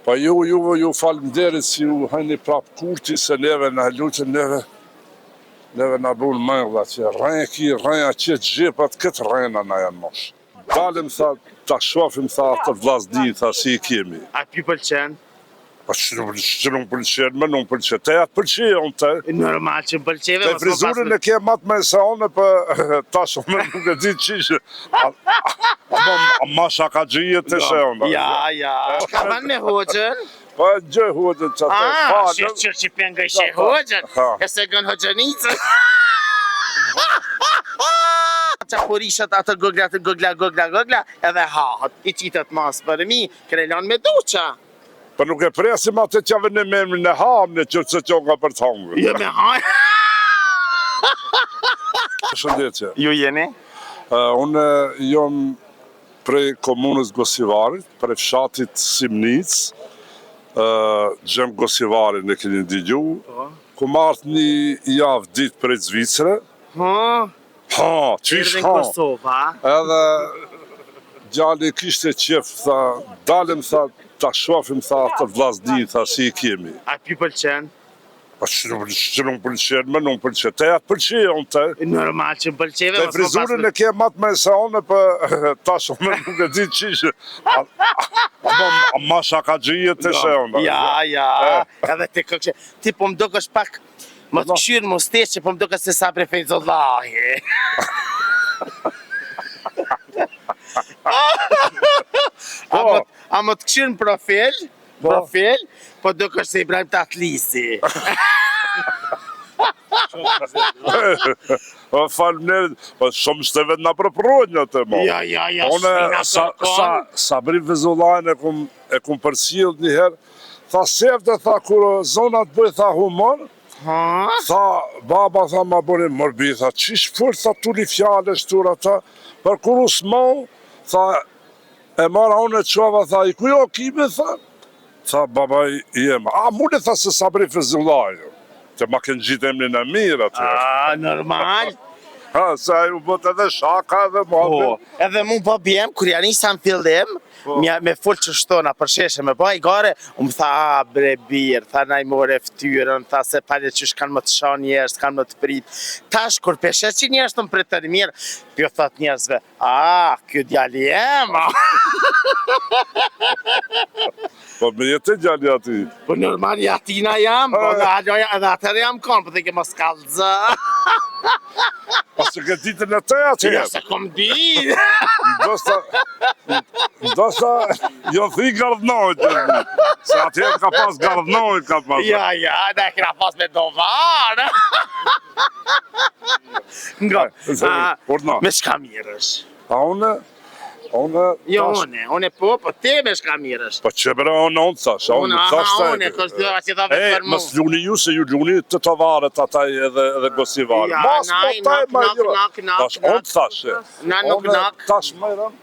Pa ju falemnderit si ju hajni prap kurti se neve në luqën neve në bunë mëngla që rrenja që gjepat këtë rrena na janë mosh. Dalim tha, ta shofim tha atë vllazni tha si i kemi. A pi pëlqen? Pa që nuk pëlqen, më nuk pëlqen. Te atë pëlqen te. Normal që pëlqeve. Te frizurin e ke matë me se one për tash unë nuk e di qishë. Ma shakagjije të se one. Ja. Ka ban me hoxhën? Pa gjë hoxhën që të falën. Që pëngë ishe hoxhën? E se gën hoxhënicën? Qapurishat atë gogla, edhe hahët, i qitët mas për mi, krelon me duqa. Për nuk e presim atë që javë në memrin e hamë në që që nga për të hangë. Jo me hajë. Shëndetje. Ju jeni? Unë jom prej komunës Gosivarit, prej fshatit Simnic, Gjem Gosivarit në keni ndigju, ku martë një javë ditë prej Zvicre. Qish ha. Edhe gjalli kishte qef, tha, dalim, tha, ta shofim, tha, atë vllazni, tha, si i kemi. A pi pëlqen? Pa që nuk pëlqen, më nuk pëlqen. Te atë pëlqen, te. Normal që pëlqeve. Te frizurin e ke matë me se one për tash unë nuk e di qishë. Ma shakagjije të se one. Ja. Edhe të këkështë. Ti po më do kësh pak më të këshyrë më steqë, po më do kësh se sa pre Fejzollahi. A më të këshyrë në profil, po do kësh se Ibrahim Tatlisi. Falënderit, shumë shteve nga përprojnë të mo. Ja, shumë Sabri Fejzollahin e kum përcjell njëherë, tha sevde, tha, kur zonat bëj, tha, humor, tha, baba, tha, ma bërin mërbi, tha, qish fërë, tha, tuli fjale, shtura, ta, për kur usmon, tha, e mara unë e qova, tha, i kujo kime, tha, baba i jem, mune, tha, se Sabri Fejzollahin, që ma kënë gjitë emrin e mirë atë. Normal. Se ju bët edhe shaka edhe më. Edhe mu po bjem, kur janë isa në fillim, me full që shtona për sheshe me bëj gare, më tha, bre birë, tha na i more ftyrën, tha se pale që shkanë më të shanë njerës, kanë më të prit. Tash, kur peshe që njerës të më pritën mirë, pjo thot njerësve, kjo djali ema. Po me jetë djali ati? Po normal, jatina jam, edhe atër jam konë, po të ke më skallëzë. Pas që këtë ditën e te atë Ja, se kom di. Ndoshta, jo thi gardhnojt, se atëherë ka pas gardhnojt, ka pas. Ja, ne kena pas me dovarë. Nga, me shka mirësh. A unë? Jo, unë po te me shka mirësh. Po që bërë unë thash, unë thash të e. Mas luni ju se ju luni të të varet ataj edhe Gosivarit. Mas po taj ma jo. Tash unë thash, unë tash mërëm,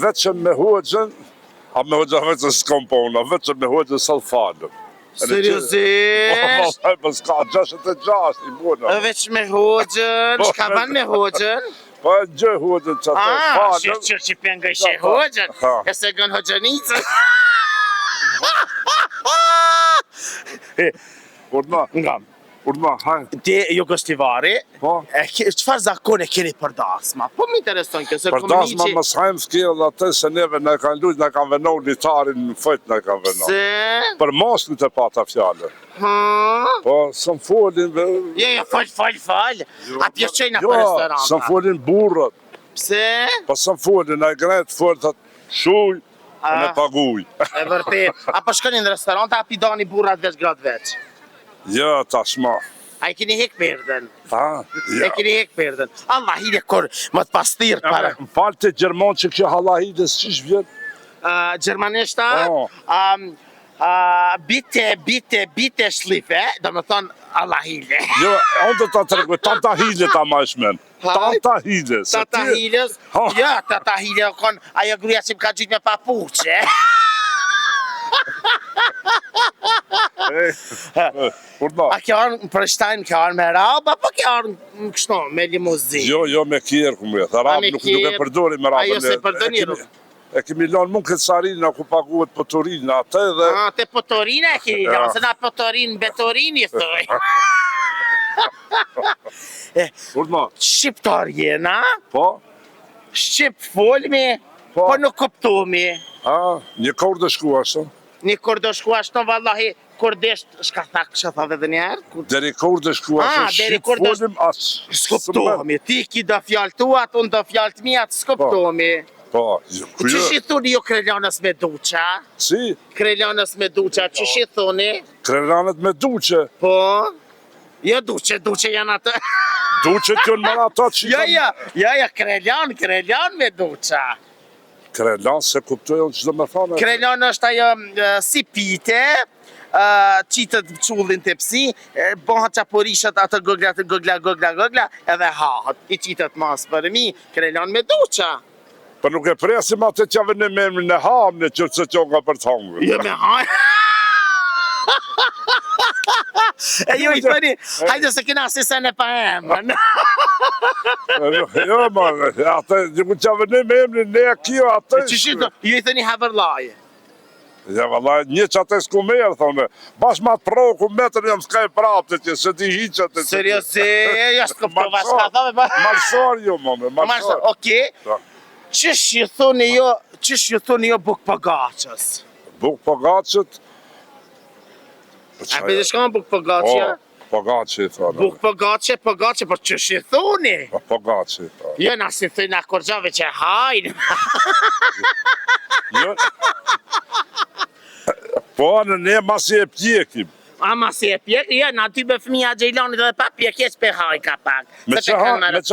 veçëm me hoxhën, a me hoxhën veçën s'kom po unë, veçëm me hoxhën salfalëm. Seriosisht? Po s'ka 66 i bunë. Veç me hoxhën, shka ban me hoxhën? Po e gjë hoxhën që të falëm. Që pëngë ishe hoxhën, e se gën hoxhënicën. Urma, hajë. Ti, ju Gostivari, qëfar zakone keni për dasma? Po më intereson kësë për dasma më shajmë s'kjellë dhe atë se neve në kanë lujt, në kanë venohë litarin në fëjt në kanë venohë. Se? Për moslën të pata fjallë. Po, së më folin... Jo, fal. A pjeqejna për restoranta? Jo, së më folin burët. Pse? Po së më folin, a i gretë folin, thët shuj, në paguj. E vërtet. A po shkonin në restoranta, a pi dani burrat veç gratë veç? Ja, tashma. A i keni hek përdën? Ja. E keni hek përdën. Allah hile kur më të pastirë para. Më falë të Gjerman që kjo Allah hile s'qish vjetë? Gjermanishta? Bite shlife, do më thonë Allah hile. Jo, unë të ta të regoj, tanta hile ta ma ishmen. Tanta hile. Tanta hiles? Ja, tanta hile kon, ajo gruja që më ka gjytë me papuqe. A kjo arë për shtajnë, kjo arë me rabë, apo kjo arë në kështon, me limuzin? Jo, me kjerë këmë rrëth, rabë nuk e përdori me rabë. Ajo se përdori rrëth? e kemi lanë mund këtë sarina ku paguhet potorina atë dhe... Te potorina e keni lanë, se na potorin betorini thoj. Urma? Shqiptar jena, Po? Shqip folmi, Po. po nuk kuptomi. Një kohë dhe shku ashtë? Një kur do shku ashtë, vallahi, kur desht, shka tha dhe njerë? Deri kohë dhe shku ashtë, deri shqip kur dhe folim ashtë. Skoptomi, ti ki do fjallë tuat, unë do fjallë të mijat, skoptomi. Po, Qësh i thuni jo Krelanës me duqa? Si? Krelanës me duqa, qësh i thuni? Krelanet me duqe. Po? Jo duqe janë atë. Duqe t'jon mëra ata që Ja, Krelan me duqa. Krelan se kuptojnë që dhe me thane. Krelan është ajo si pite, qitët qullin të psi, bëhat qaporishat atë gogla, edhe hahët, i qitët mas për mi, Krelan me duqa. Për nuk e presim atë qave në memrin e hamën e qërë që nga për të hangër. Jo me hajë. E ju i thëni, hajde se kina si se në pa emën. Jo, man, atë një qave në memrin, ne e kjo atë. Ju i thëni havërlaje. Ja, valla, një që atë s'ku merë, thonë. Bash ma të pro, ku metër jam s'ka e prapë që, se ti hiqët. Serioze, jashtë këptova, s'ka thove. Marsar jo, mame, marsar. Oke. Qësh ju thoni jo buk pagaqës? Buk pagaqët? A për dhe shkama buk pagaqëja? Pagaqë i thonë. Buk pagaqë, por qësh ju thoni? Pagaqë i thonë. Jo, na si thëjnë a korgjave që hajnë. Jo. Po, në ne masi e pjekim. Ama si e pjek, jo, na ty me fëmija Gjejlanit dhe pa pjek, jeq për haj kapak. Me që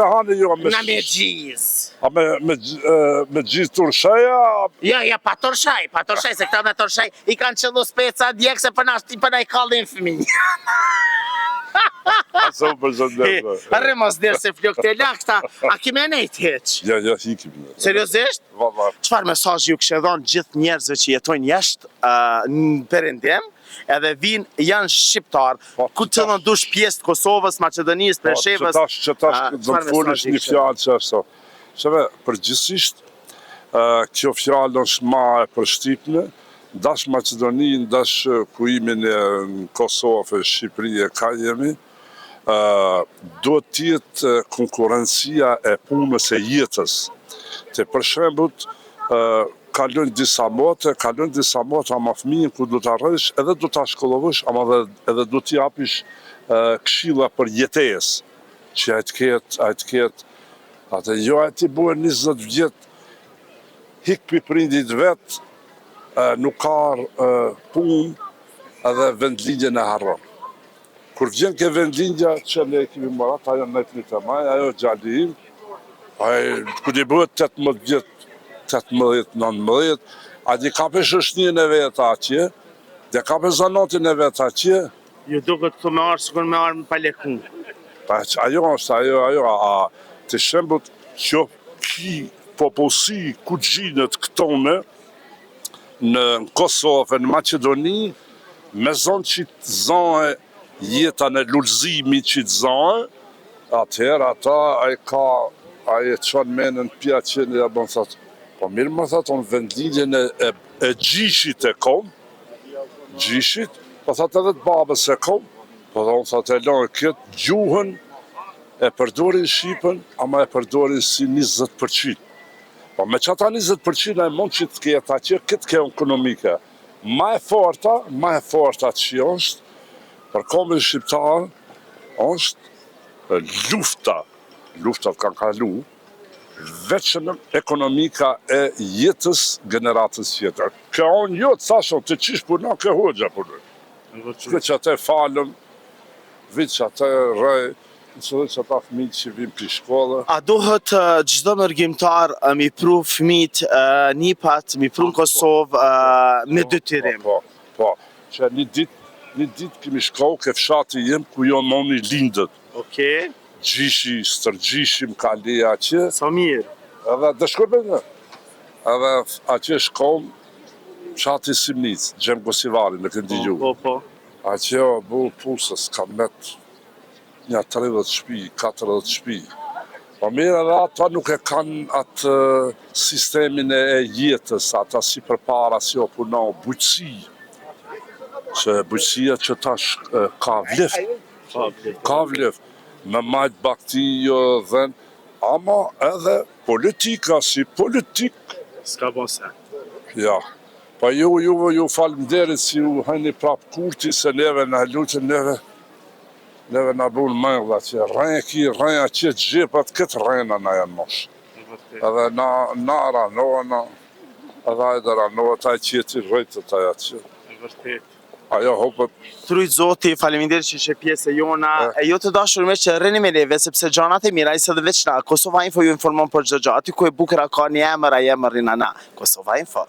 hani jo? Na me gjiz. A me gjiz tërsheja? Jo, pa tërshaj, se këta me tërshaj i kanë qëllu speca djek se për na i kallin fëmijë. Asa u përshëndetë. Arre mos derë se flok të lakta, a kime nejt heq? Ja, hikim. Seriosisht? Valla. Qfar mesazh ju kështë edhon gjithë njerëzve që jetojnë jashtë në perëndim, edhe vinë janë shqiptar, ku të në dush pjesë të Kosovës, Macedonisë, Preshevës. Që tash do të folish një fjallë që është. Qëve, përgjithsisht, kjo fjallë është ma e përshtypne, dash Macedoninë, dash kuimin e Kosovë, Shqipëri e ka jemi, do t'jetë konkurencia e punës e jetës. Të për shembut, kalon disa mote ama fëmijën ku do t'arrësh edhe do t'a shkollovësh, ama edhe do t'i japish këshilla për jetes, që a të ketë, atë jo a ti buen 20 vjet, hik për prindit vetë, nuk ka punë edhe vendlindje në harron. Kur vjen ke vendlindja që ne kemi marat, ajo në të një të maj, ajo gjallim, ku di bëhet 18 vjet, 18-19, a di ka për shëshnjën e vetë atje, dhe ka për zanotin e vetë atje. Ju duke të me arë, së me arë më palekun. Ajo është, ajo, të shembut që ki popullsi ku gjinët këtone, në Kosovë, në Macedoni, me zonë që të zonë jeta në lullzimi që të zonë, atëherë ata a e qonë menën pja qenë e abon thotë, po mirë më thotë, unë vendlindjen e gjishit e kom, po thotë edhe të babës e kom, po thotë e lojë këtë gjuhën e përdorin Shqipën, ama e përdorin si 20%. Po me që ata 20% e mund që të ketë atje, këtë ke ekonomike. Ma e forta që është, për kombin shqiptar, është luftat kanë kalu, veçën ekonomika e jetës generatës tjetër. Ka unë jo të thashon të qish puna, ke hoxha punë. Këtë që atë e falëm, vitë që atë rëj, që ata fëmijë që vinë për shkollë. A duhet çdo ndërgjimtar mi pru fëmijët nipat, mi pru në Kosovë me detyrim? Po, që një ditë kemi shkohë ke fshati jem ku jo noni lindët. Okej. Gjishi, stërgjishim, ka leja që. Sa mirë. Edhe dëshkërbe në. Edhe atje shkohëm fshati Simnic, Gjem Gosivari, në këndi gju. Po. Atje bu pusës, ka met një 30 shpi, 40 shpi. Po mirë edhe ata nuk e kanë atë sistemin e jetës, ata si përpara si o punon bujqësi. Që bujqësia që tash ka vlift. Ka vlift. Me majtë bakti jo dhen, ama edhe politika si politik. S'ka bose. Ja. Pa ju falemderit si ju hëni prap kurti se neve në luqën neve në bunë mëngda që rrenja që gjipat këtë rrena na janë mosh. Edhe na ranohena, edhe ajde ranohet aj qëti rrejtët aja që. Ajo hopët. Trujt zoti, faleminderit që ishe pjesë e jona. E jo të dashur me që rrini me neve, sepse gjanat e mira, se dhe veç na. Kosova Info ju informon për gjë, aty ku e bukra ka një emër, a emër rina na. Kosova Info.